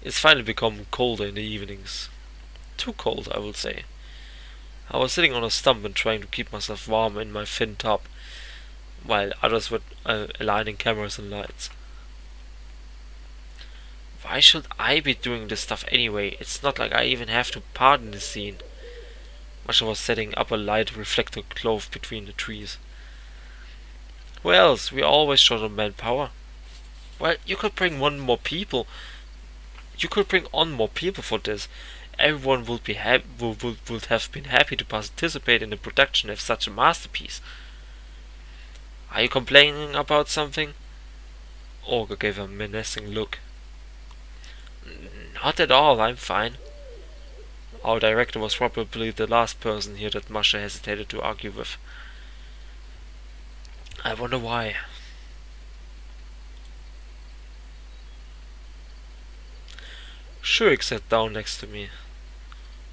It's finally become colder in the evenings. Too cold, I will say. I was sitting on a stump and trying to keep myself warm in my thin top, while others were aligning cameras and lights. Why should I be doing this stuff anyway? It's not like I even have to part in the scene. Masha was setting up a light reflector cloth between the trees. Who else? We always short on manpower. Well, you could bring on more people for this. Everyone would be would have been happy to participate in the production of such a masterpiece. Are you complaining about something? Olga gave a menacing look. Not at all, I'm fine. Our director was probably the last person here that Masha hesitated to argue with. I wonder why. Shurik sat down next to me.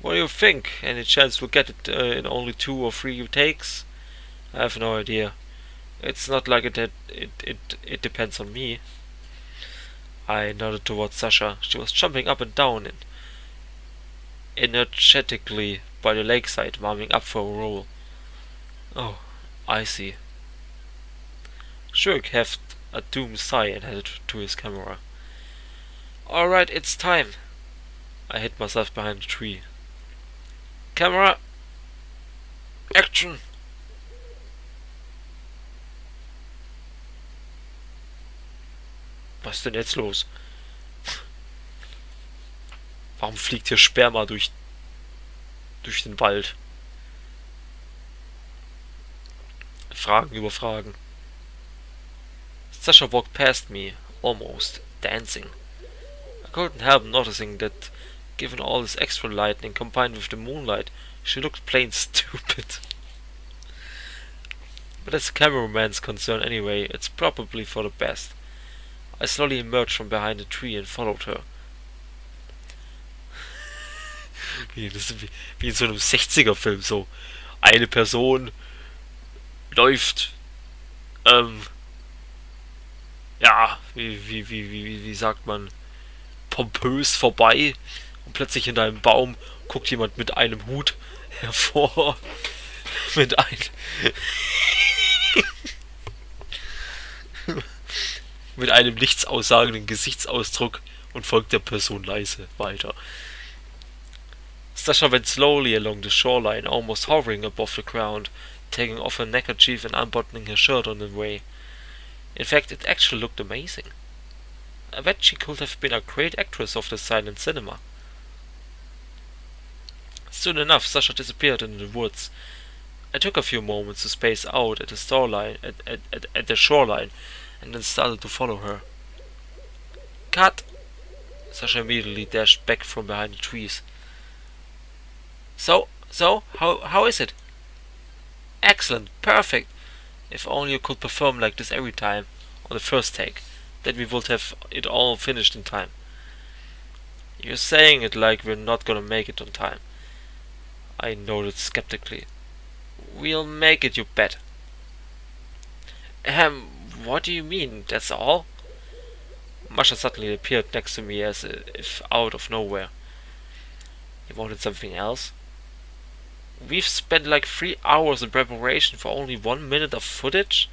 What do you think? Any chance we'll get it in only 2 or 3 takes? I have no idea. It's not like it depends on me. I nodded towards Sasha. She was jumping up and down energetically by the lakeside, warming up for a roll. Oh, I see. Shurik heaved a doomed sigh and headed to his camera. Alright, it's time. I hid myself behind a tree. Camera! Action! Was ist denn jetzt los? Warum fliegt hier Sperma durch den Wald? Fragen über Fragen. Sasha walked past me, almost dancing. I couldn't help noticing that, given all this extra lightning combined with the moonlight, she looked plain stupid. But as a cameraman's concerned anyway, it's probably for the best. I slowly emerged from behind a tree and followed her. Wie in so einem 60er-Film, so. Eine Person läuft, ja, wie sagt man, pompös vorbei und plötzlich hinter einem Baum guckt jemand mit einem Hut hervor. mit einem nichts aussagenden Gesichtsausdruck und folgt der Person leise weiter. Sasha went slowly along the shoreline, almost hovering above the ground, taking off her neckerchief and unbuttoning her shirt on the way. In fact, it actually looked amazing. I bet she could have been a great actress of the silent cinema. Soon enough, Sasha disappeared in the woods. I took a few moments to space out at the shoreline, and then started to follow her. Cut! Sasha immediately dashed back from behind the trees. So, how is it? Excellent, perfect. If only you could perform like this every time, on the first take, then we would have it all finished in time. You're saying it like we're not gonna make it on time. I nodded skeptically. We'll make it, you bet. What do you mean, that's all? Masha suddenly appeared next to me as if out of nowhere. You wanted something else? We've spent like 3 hours in preparation for only 1 minute of footage?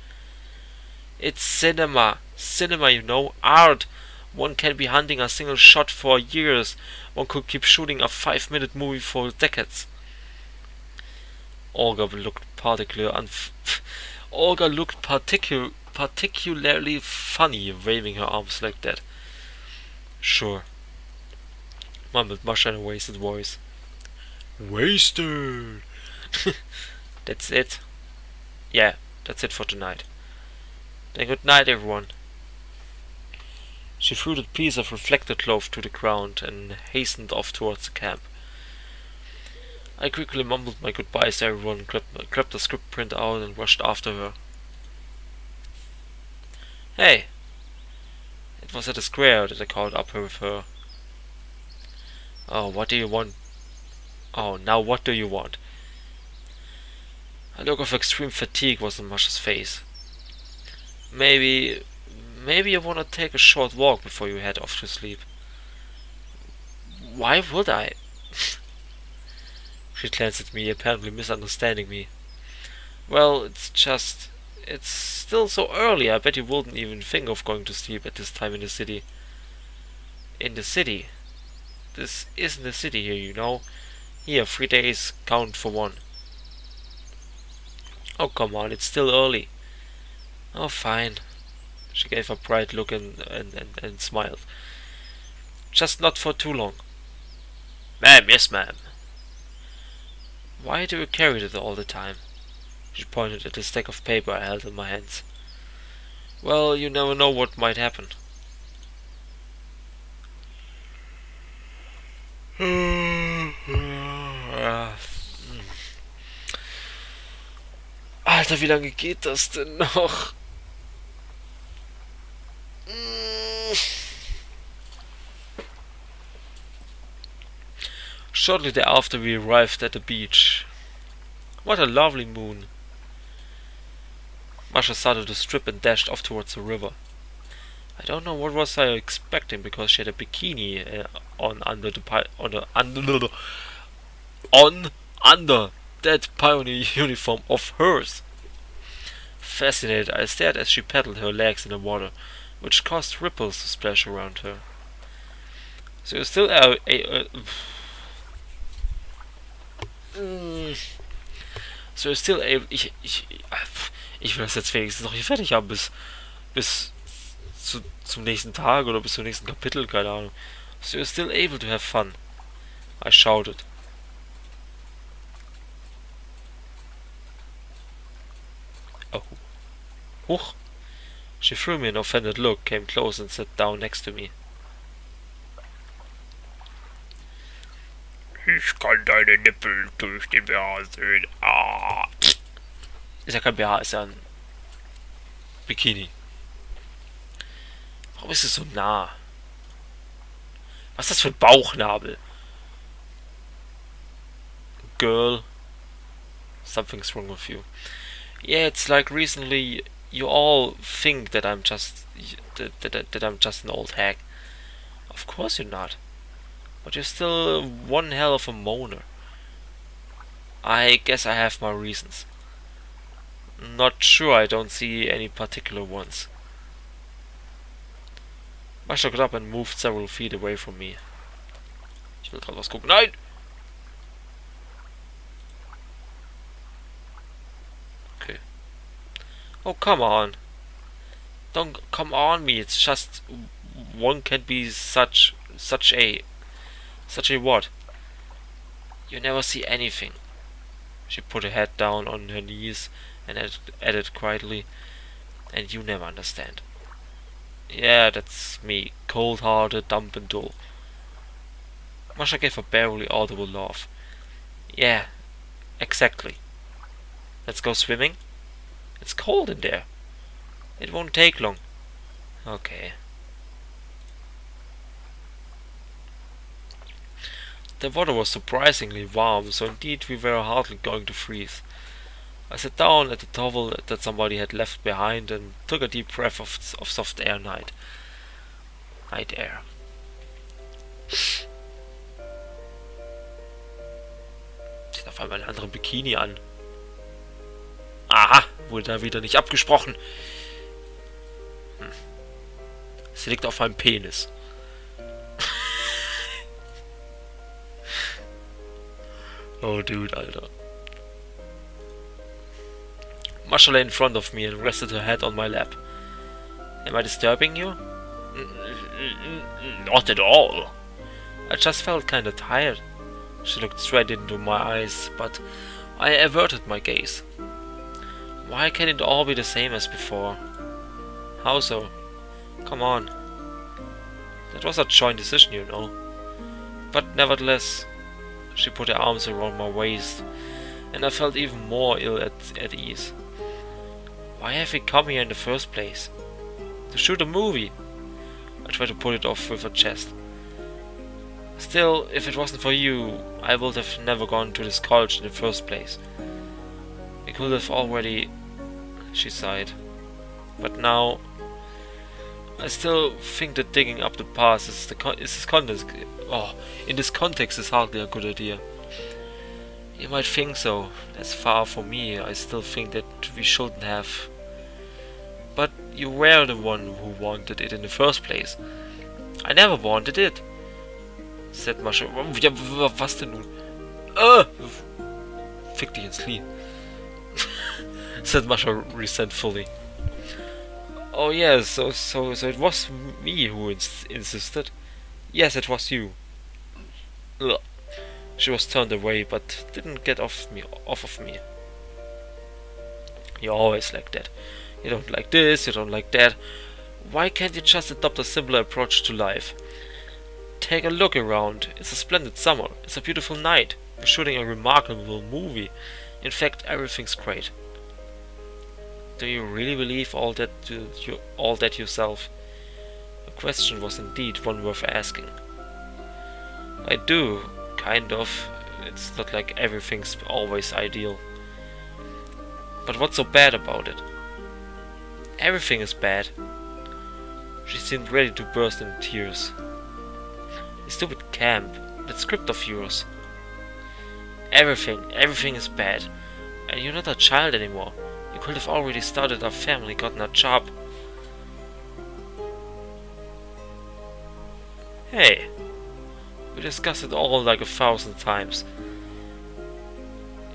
It's cinema. Cinema, you know, art. One can be hunting a single shot for years. One could keep shooting a 5-minute movie for decades. Olga looked particularly funny, waving her arms like that. Sure, mumbled Masha in a wasted voice. Wasted! That's it? Yeah, that's it for tonight. Then good night, everyone. She threw the piece of reflector cloth to the ground and hastened off towards the camp. I quickly mumbled my goodbyes to everyone, grabbed the script print out and rushed after her. Hey! It was at the square that I caught up with her. Oh, what do you want? Oh, now what do you want? A look of extreme fatigue was on Masha's face. Maybe you wanna take a short walk before you head off to sleep. Why would I? She glanced at me, apparently misunderstanding me. Well, it's still so early. I bet you wouldn't even think of going to sleep at this time in the city. In the city? This isn't the city here, you know. Here, 3 days count for 1. Oh, come on, it's still early. Oh, fine. She gave a bright look and smiled. Just not for too long. Ma'am, yes, ma'am. Why do you carry it all the time? She pointed at the stack of paper I held in my hands. Well, you never know what might happen. Alter, wie lange geht das denn noch? Shortly thereafter we arrived at the beach. What a lovely moon. Masha started to strip and dashed off towards the river. I don't know what was I expecting, because she had a bikini on under that pioneer uniform of hers. Fascinated, I stared as she paddled her legs in the water, which caused ripples to splash around her. So you're still so you're still able. Ich will das jetzt wenigstens noch hier fertig haben bis zum nächsten Tag oder bis zum nächsten Kapitel, keine Ahnung. So you're still able to have fun. I shouted. Oh. Huch. She threw me an offended look, came close and sat down next to me. Ich kann deine Nippel durch den BH sehen. Ah. Ist ja kein BH, ist ja ein Bikini. Warum ist es so nah? Was ist das für ein Bauchnabel? Girl, something's wrong with you. Yeah, it's like recently you all think that I'm just that I'm just an old hag. Of course you're not. But you're still one hell of a moaner. I guess I have my reasons. Not sure, I don't see any particular ones. Masha got up and moved several feet away from me. Ich will gerade was gucken. Nein! Okay. Oh, come on. Don't come on me. It's just one can be such a what? You never see anything. She put her head down on her knees and added quietly, and you never understand. Yeah, that's me, cold-hearted, dumb and dull. Masha gave a barely audible laugh. Yeah, exactly. Let's go swimming? It's cold in there. It won't take long. Okay. The water was surprisingly warm, so indeed we were hardly going to freeze. I sat down at the towel that somebody had left behind and took a deep breath of soft air night air. Sie hat auf einmal einen anderen Bikini an. Aha, wurde da wieder nicht abgesprochen. Sie liegt auf meinem Penis. Oh, dude, Alter. Masha lay in front of me and rested her head on my lap. Am I disturbing you? Not at all. I just felt kinda tired. She looked straight into my eyes, but I averted my gaze. Why can't it all be the same as before? How so? Come on. That was a joint decision, you know. But nevertheless, she put her arms around my waist, and I felt even more ill at ease. Why have we come here in the first place? To shoot a movie. I tried to put it off with her chest. Still, if it wasn't for you, I would have never gone to this college in the first place. We could have already... She sighed. But now... I still think that digging up the past is this context. Oh, in this context is hardly a good idea. You might think so. That's far from me. I still think that we shouldn't have. But you were the one who wanted it in the first place. I never wanted it, said Mascha. Ja, was denn nun? Fick dich ins Knie, said Mascha resentfully. Oh yes, so it was me who insisted. Yes, it was you. Ugh. She was turned away, but didn't get off of me. You're always like that. You don't like this, you don't like that. Why can't you just adopt a simpler approach to life? Take a look around. It's a splendid summer. It's a beautiful night. We're shooting a remarkable movie. In fact, everything's great. Do you really believe all that yourself? The question was indeed one worth asking. I do, kind of. It's not like everything's always ideal. But what's so bad about it? Everything is bad. She seemed ready to burst into tears. The stupid camp, that script of yours. Everything is bad. And you're not a child anymore. You could have already started a family, gotten a job. Hey, we discussed it all like 1,000 times.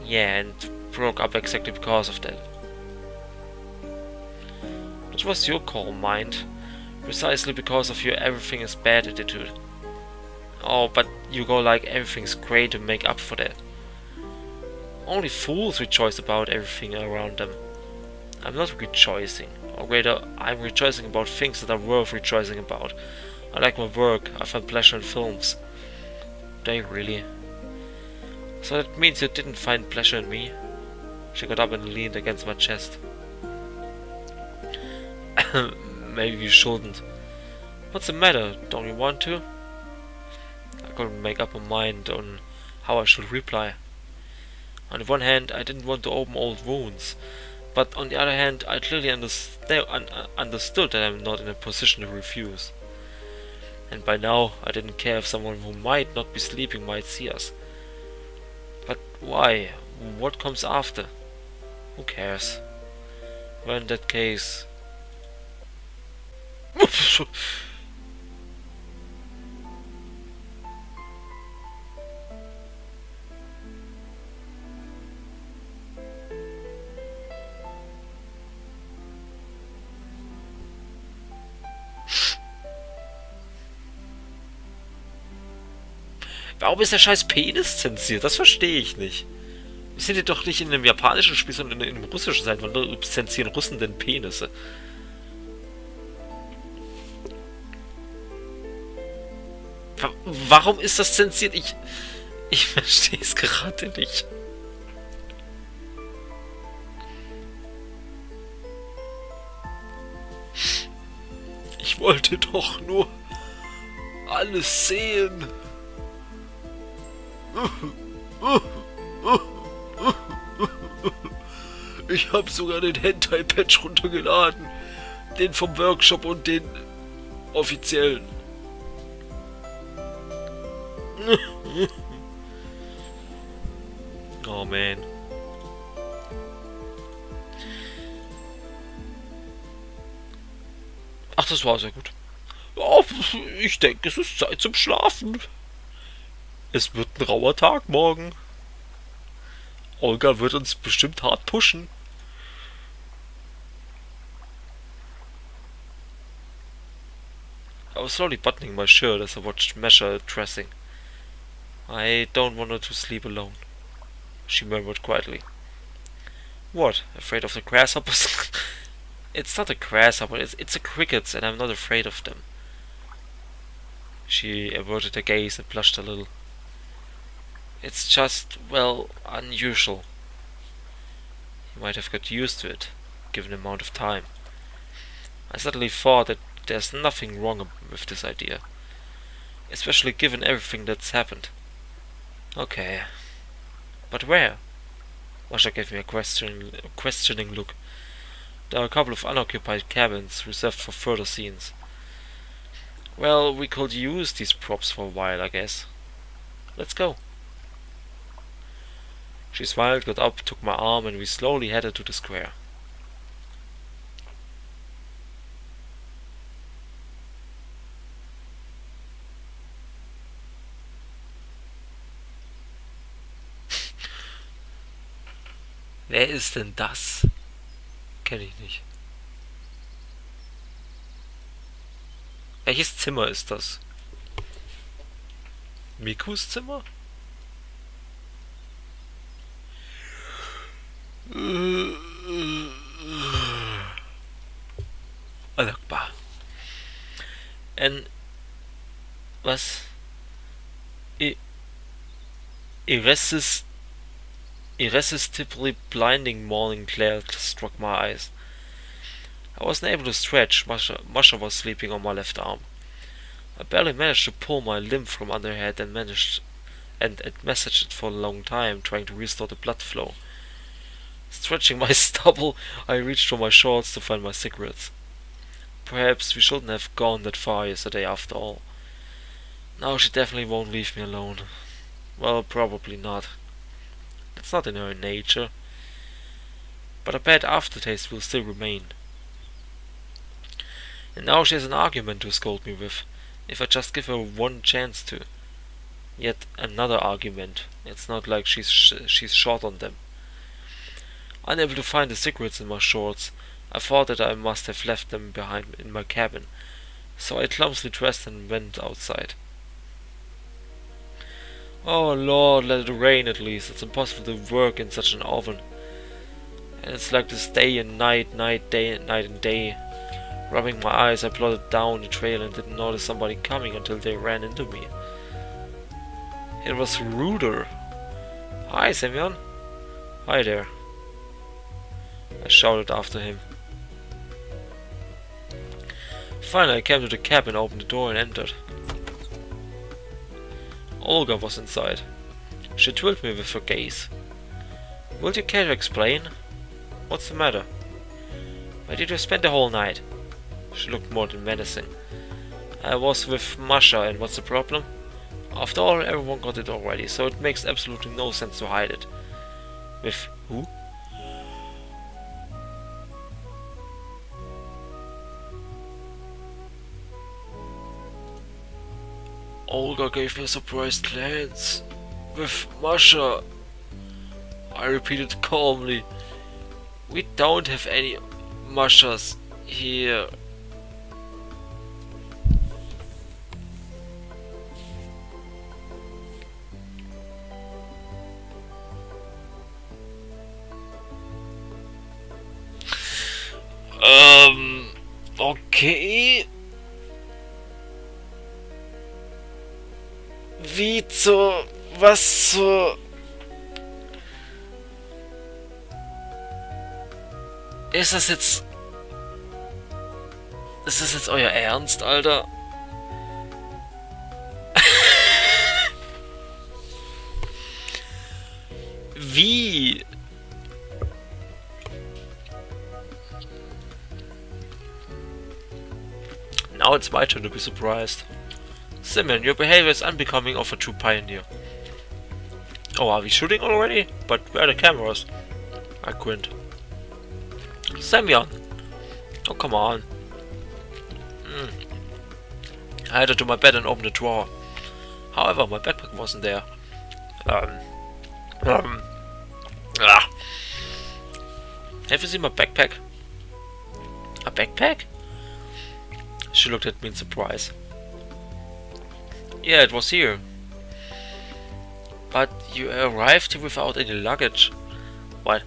Yeah, and broke up exactly because of that. It was your call, mind. Precisely because of your everything is bad attitude. Oh, but you go like everything's great to make up for that. Only fools rejoice about everything around them. I'm not rejoicing, or rather, I'm rejoicing about things that are worth rejoicing about. I like my work, I find pleasure in films. Do you really? So that means you didn't find pleasure in me? She got up and leaned against my chest. Maybe you shouldn't. What's the matter? Don't you want to? I couldn't make up my mind on how I should reply. On the one hand, I didn't want to open old wounds, but on the other hand, I clearly understood that I'm not in a position to refuse. And by now, I didn't care if someone who might not be sleeping might see us. But why? What comes after? Who cares? Well, in that case... Warum ist der scheiß Penis zensiert? Das verstehe ich nicht. Wir sind hier doch nicht in einem japanischen Spiel, sondern in einem russischen sein. Wann zensieren Russen denn Penisse? Warum ist das zensiert? Ich verstehe es gerade nicht. Ich wollte doch nur alles sehen. Ich habe sogar den Hentai-Patch runtergeladen. Den vom Workshop und den offiziellen. Oh man. Ach, das war sehr gut. Oh, ich denke, es ist Zeit zum Schlafen. Es wird ein rauer Tag morgen. Olga wird uns bestimmt hart pushen. I was slowly buttoning my shirt as I watched Masha dressing. I don't want her to sleep alone, she murmured quietly. What? Afraid of the grasshoppers? It's not a grasshopper, it's a cricket, and I'm not afraid of them. She averted her gaze and blushed a little. It's just, well, unusual. You might have got used to it, given the amount of time. I suddenly thought that there's nothing wrong with this idea, especially given everything that's happened. Okay, but where? Masha gave me a questioning look. There are a couple of unoccupied cabins reserved for further scenes. Well, we could use these props for a while, I guess. Let's go. She smiled, got up, took my arm, and we slowly headed to the square. Wer ist denn das? Kenne ich nicht. Welches Zimmer ist das? Mikus Zimmer? Alakbar. Was? Irresistibly blinding morning glare struck my eyes. I wasn't able to stretch. Masha was sleeping on my left arm. I barely managed to pull my limb from under her head and messaged it for a long time, trying to restore the blood flow. Stretching my stubble, I reached for my shorts to find my cigarettes. Perhaps we shouldn't have gone that far yesterday after all. Now she definitely won't leave me alone. Well, probably not. That's not in her nature. But a bad aftertaste will still remain. And now she has an argument to scold me with, if I just give her one chance to. Yet another argument. It's not like she's short on them. Unable to find the cigarettes in my shorts, I thought that I must have left them behind in my cabin, so I clumsily dressed and went outside. Oh Lord, let it rain at least. It's impossible to work in such an oven. And it's like this day and night, night and day. Rubbing my eyes, I plodded down the trail and didn't notice somebody coming until they ran into me. It was Ruder. Hi, Semyon. Hi there. I shouted after him. Finally, I came to the cabin, opened the door and entered. Olga was inside. She thrilled me with her gaze. Will you care to explain? What's the matter? Where did you spend the whole night? She looked more than menacing. I was with Masha, and what's the problem? After all, everyone got it already, so it makes absolutely no sense to hide it. With who? Olga gave me a surprised glance. With Masha, I repeated calmly. We don't have any Mashas here. Okay. Wie zur... Was zur... Ist das jetzt euer Ernst, Alter? Wie? Now it's my turn to be surprised. Simon, your behavior is unbecoming of a true pioneer. Oh, are we shooting already? But where are the cameras? I grinned. Semyon! Oh, come on. I headed to my bed and opened the drawer. However, my backpack wasn't there. Have you seen my backpack? A backpack? She looked at me in surprise. Yeah, it was here. But you arrived here without any luggage. What?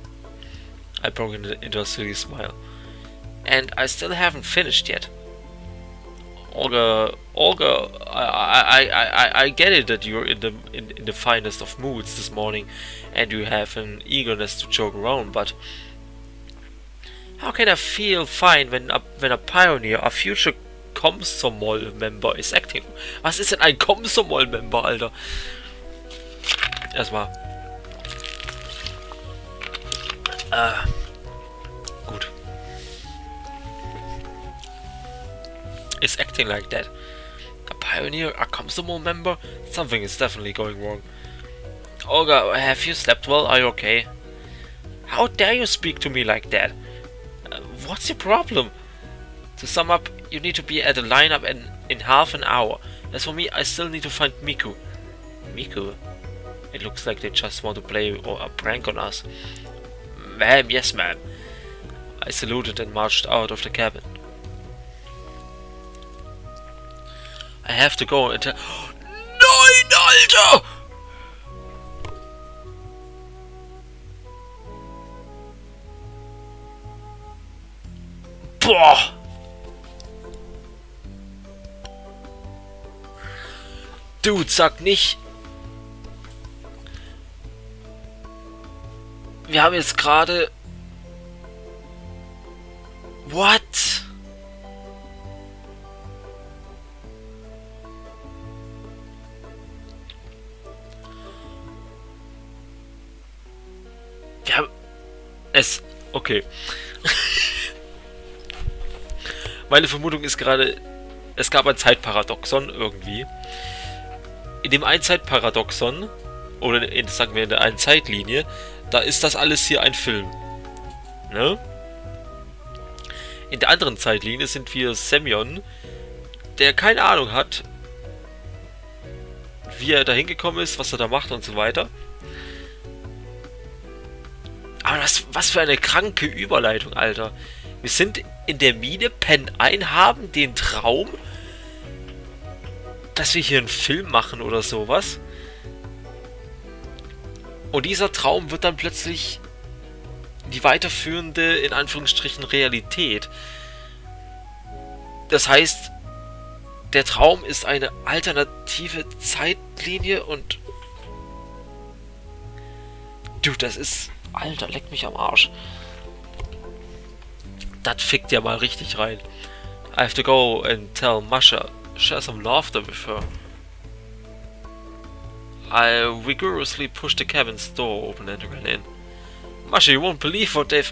I broke into a silly smile. And I still haven't finished yet. Olga, I get it that you're in the finest of moods this morning, and you have an eagerness to joke around, but how can I feel fine when a pioneer, a future Komsomol-Member is acting? Was ist denn ein Komsomol-Member, Alter? Erstmal. Gut. Is acting like that. pioneer, a comfortable member? Something is definitely going wrong. Olga, have you slept well? Are you okay? How dare you speak to me like that? What's your problem? To sum up, you need to be at the lineup in half an hour. As for me, I still need to find Miku. Miku? It looks like they just want to play a prank on us. Ma'am, yes ma'am. I saluted and marched out of the cabin. I have to go and tell... Nein, Alter! Boah! Dude, sag nicht... Wir haben jetzt gerade... What? Wir haben... Okay. Meine Vermutung ist gerade, es gab ein Zeitparadoxon irgendwie. In dem einen Zeitparadoxon, oder sagen wir in der einen Zeitlinie, da ist das alles hier ein Film. Ne? In der anderen Zeitlinie sind wir Semyon, der keine Ahnung hat, wie er da hingekommen ist, was er da macht und so weiter. Aber was für eine kranke Überleitung, Alter. Wir sind in der Mine, pennen ein, haben den Traum, dass wir hier einen Film machen oder sowas. Und dieser Traum wird dann plötzlich die weiterführende, in Anführungsstrichen, Realität. Das heißt, der Traum ist eine alternative Zeitlinie und... Dude, das ist... Alter, leck mich am Arsch. Das fickt ja mal richtig rein. I have to go and tell Masha. Share some laughter with her. I vigorously pushed the cabin's door open and ran in. Masha, you won't believe what they've...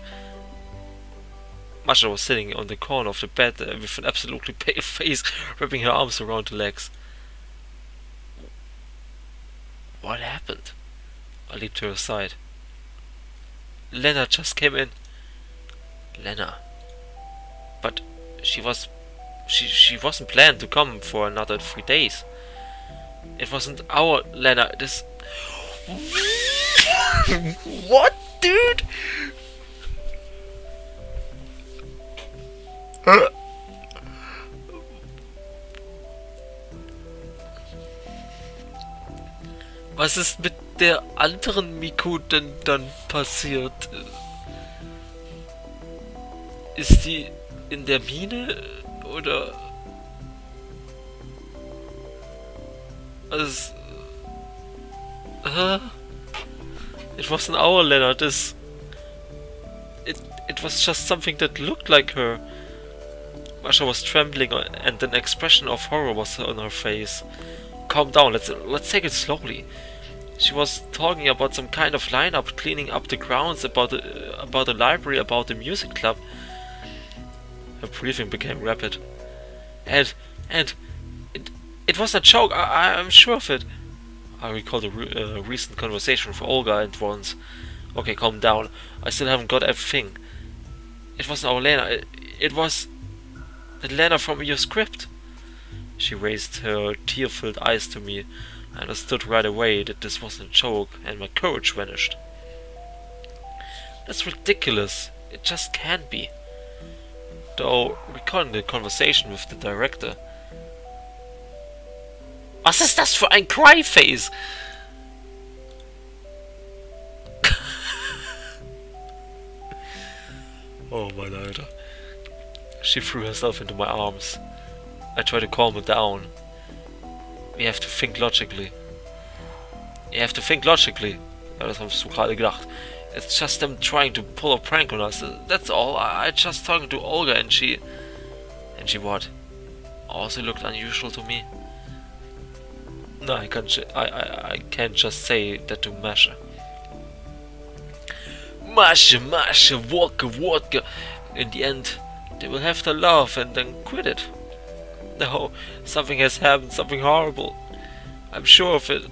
Masha was sitting on the corner of the bed with an absolutely pale face, wrapping her arms around the legs. What happened? I leaped to her side. Lena just came in. Lena. But she wasn't planned to come for another 3 days. It wasn't our Lena. This... What, dude? Was ist mit der anderen Miku denn dann passiert? Ist die in der Mine oder... Also... It wasn't our Lena, this... It was just something that looked like her. Masha was trembling and an expression of horror was on her face. Calm down, let's take it slowly. She was talking about some kind of lineup, cleaning up the grounds, about the library, about the music club. Her breathing became rapid. And it wasn't a joke, I'm sure of it. I recalled a recent conversation with Olga at once. Okay, calm down. I still haven't got everything. It wasn't our Lena. It was the Lena from your script. She raised her tear-filled eyes to me. I understood right away that this wasn't a joke, and my courage vanished. That's ridiculous. It just can't be. Though, recalling the conversation with the director. Was ist das für ein Cryface? Oh mein Alter. She threw herself into my arms. I tried to calm her down. We have to think logically. You have to think logically. Ja, das hast du gerade gedacht. It's just them trying to pull a prank on us. That's all. I just talking to Olga and she... And she what? Also looked unusual to me. No, I can't just say that to Masha. Masha, vodka. In the end, they will have to laugh and then quit it. No, something has happened, something horrible. I'm sure of it.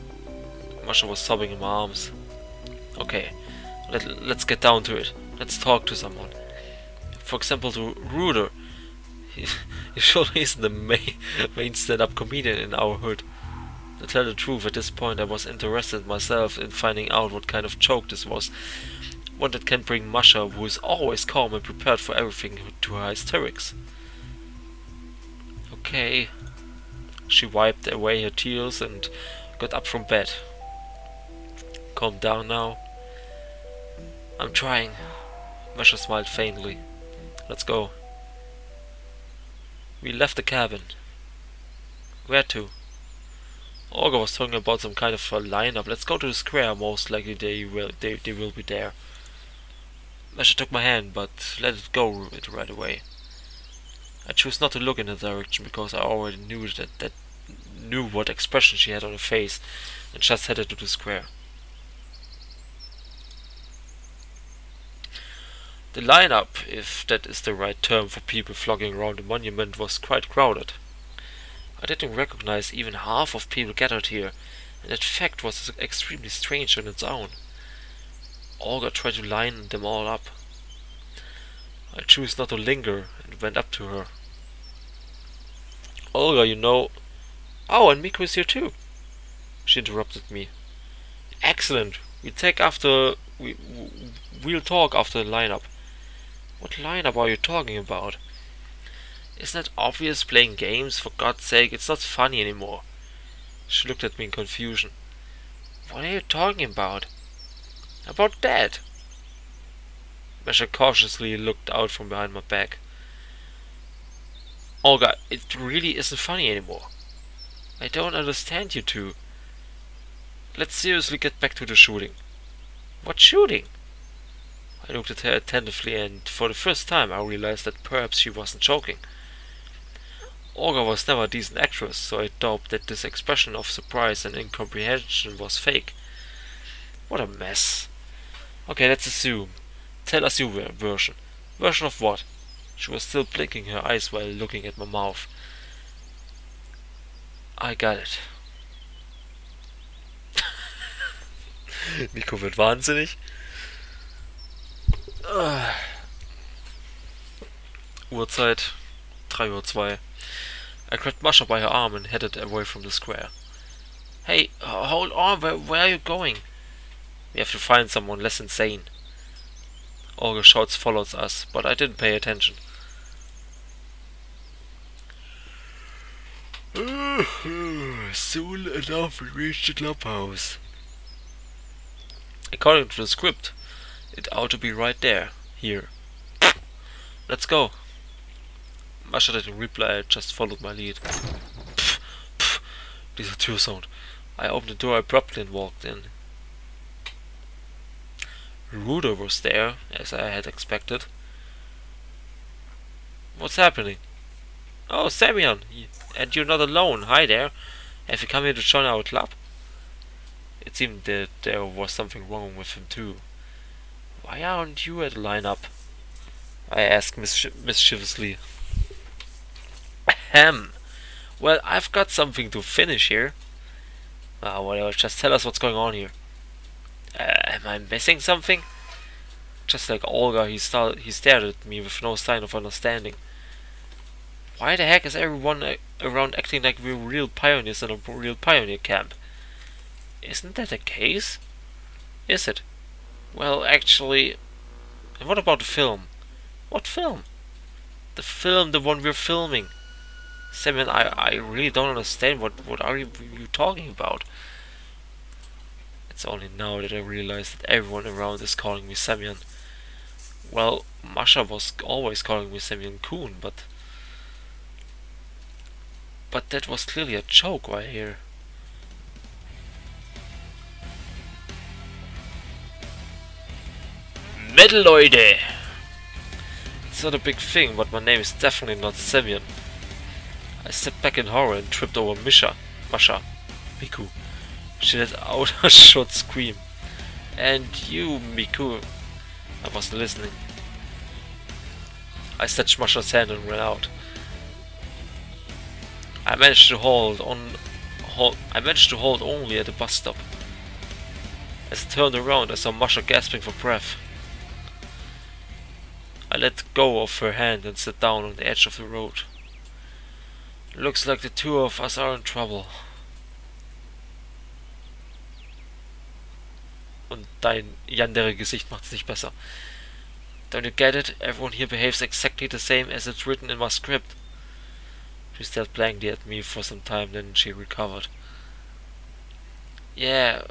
Masha was sobbing in my arms. Okay, let's get down to it. Let's talk to someone. For example, to Ruder. He surely isn't the main stand-up comedian in our hood. To tell the truth, at this point I was interested myself in finding out what kind of joke this was. One that can bring Masha, who is always calm and prepared for everything, to her hysterics. Okay. She wiped away her tears and got up from bed. Calm down now. I'm trying. Masha smiled faintly. Let's go. We left the cabin. Where to? Olga was talking about some kind of a lineup. Let's go to the square. Most likely they will be there. Masha took my hand, but let it go right away. I chose not to look in the direction because I already knew knew what expression she had on her face, and just headed to the square. The lineup, if that is the right term for people flocking around the monument, was quite crowded. I didn't recognize even half of people gathered here, and that fact was extremely strange on its own. Olga tried to line them all up. I chose not to linger and went up to her. Olga, you know... Oh, and Miku is here too. She interrupted me. Excellent. We'll talk after the lineup. What lineup are you talking about? Isn't that obvious, playing games? For God's sake, it's not funny anymore. She looked at me in confusion. What are you talking about? About that. Masha cautiously looked out from behind my back. Olga, it really isn't funny anymore. I don't understand you two. Let's seriously get back to the shooting. What shooting? I looked at her attentively, and for the first time I realized that perhaps she wasn't joking. Olga was never a decent actress, so I thought that this expression of surprise and incomprehension was fake. What a mess. Okay, let's assume. Tell us your version. Version of what? She was still blinking her eyes while looking at my mouth. I got it. Miku wird wahnsinnig. Uhrzeit 3:02 Uhr. I grabbed Masha by her arm and headed away from the square. Hey, hold on, where are you going? We have to find someone less insane. Olga's shouts followed us, but I didn't pay attention. Soon enough we reached the clubhouse. According to the script, it ought to be right there, here. Let's go. Masha didn't reply, just followed my lead. Dieser Türsound. I opened the door abruptly and walked in. Ruder was there, as I had expected. What's happening? Oh, Semyon! And you're not alone. Hi there. Have you come here to join our club? It seemed that there was something wrong with him too. Why aren't you at the lineup? I asked mischievously. Ahem. Well, I've got something to finish here. Whatever, just tell us what's going on here. Am I missing something? Just like Olga, he stared at me with no sign of understanding. Why the heck is everyone around acting like we're real pioneers in a real pioneer camp? Isn't that the case? Is it? Well, actually... And what about the film? What film? The film, the one we're filming. Semyon, I really don't understand. What are you talking about? It's only now that I realize that everyone around is calling me Semyon. Well, Masha was always calling me Semyon Kuhn, but that was clearly a joke right here. Metal Leute! It's not a big thing, but my name is definitely not Semyon. I stepped back in horror and tripped over Masha, Miku. She let out a short scream. And you, Miku. I wasn't listening. I snatched Masha's hand and ran out. I managed to hold only at the bus stop. As I turned around, I saw Masha gasping for breath. I let go of her hand and sat down on the edge of the road. Looks like the two of us are in trouble. Und dein yandere Gesicht macht's nicht besser. Don't you get it? Everyone here behaves exactly the same as it's written in my script. She stared blankly at me for some time, then she recovered. Yeah,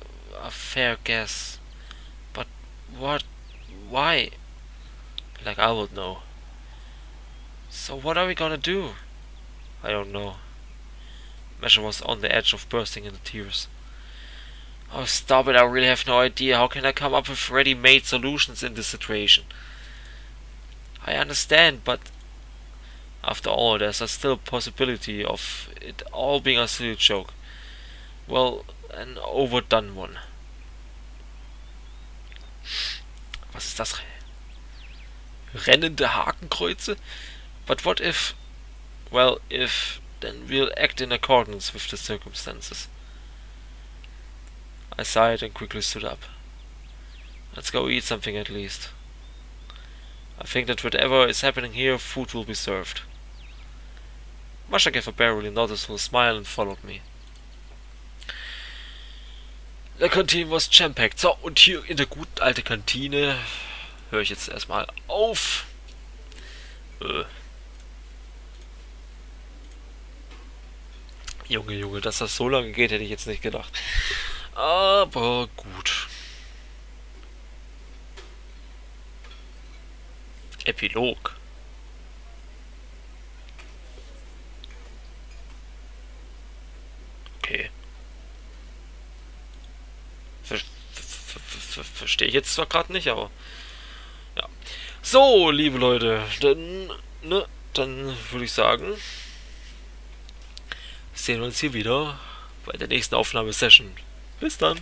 a fair guess. But what? Why? Like I would know. So what are we gonna do? I don't know. Masha was on the edge of bursting into tears. Oh, stop it, I really have no idea. How can I come up with ready-made solutions in this situation? I understand, but after all, there's a still possibility of it all being a silly joke. Well, an overdone one. Was ist das? Rennende Hakenkreuze? But what if... Well, if... Then we'll act in accordance with the circumstances. I sighed and quickly stood up. Let's go eat something at least. I think that whatever is happening here, food will be served. Masha gave a barely noticeable smile and followed me. Der Kantine was jam-packed. So, und hier in der guten alten Kantine höre ich jetzt erstmal auf. Junge, Junge, dass das so lange geht, hätte ich jetzt nicht gedacht. Aber gut. Epilog. Okay. Verstehe ich jetzt zwar gerade nicht, aber ja. So, liebe Leute, dann würde ich sagen, sehen wir uns hier wieder bei der nächsten Aufnahmesession. Bis dann.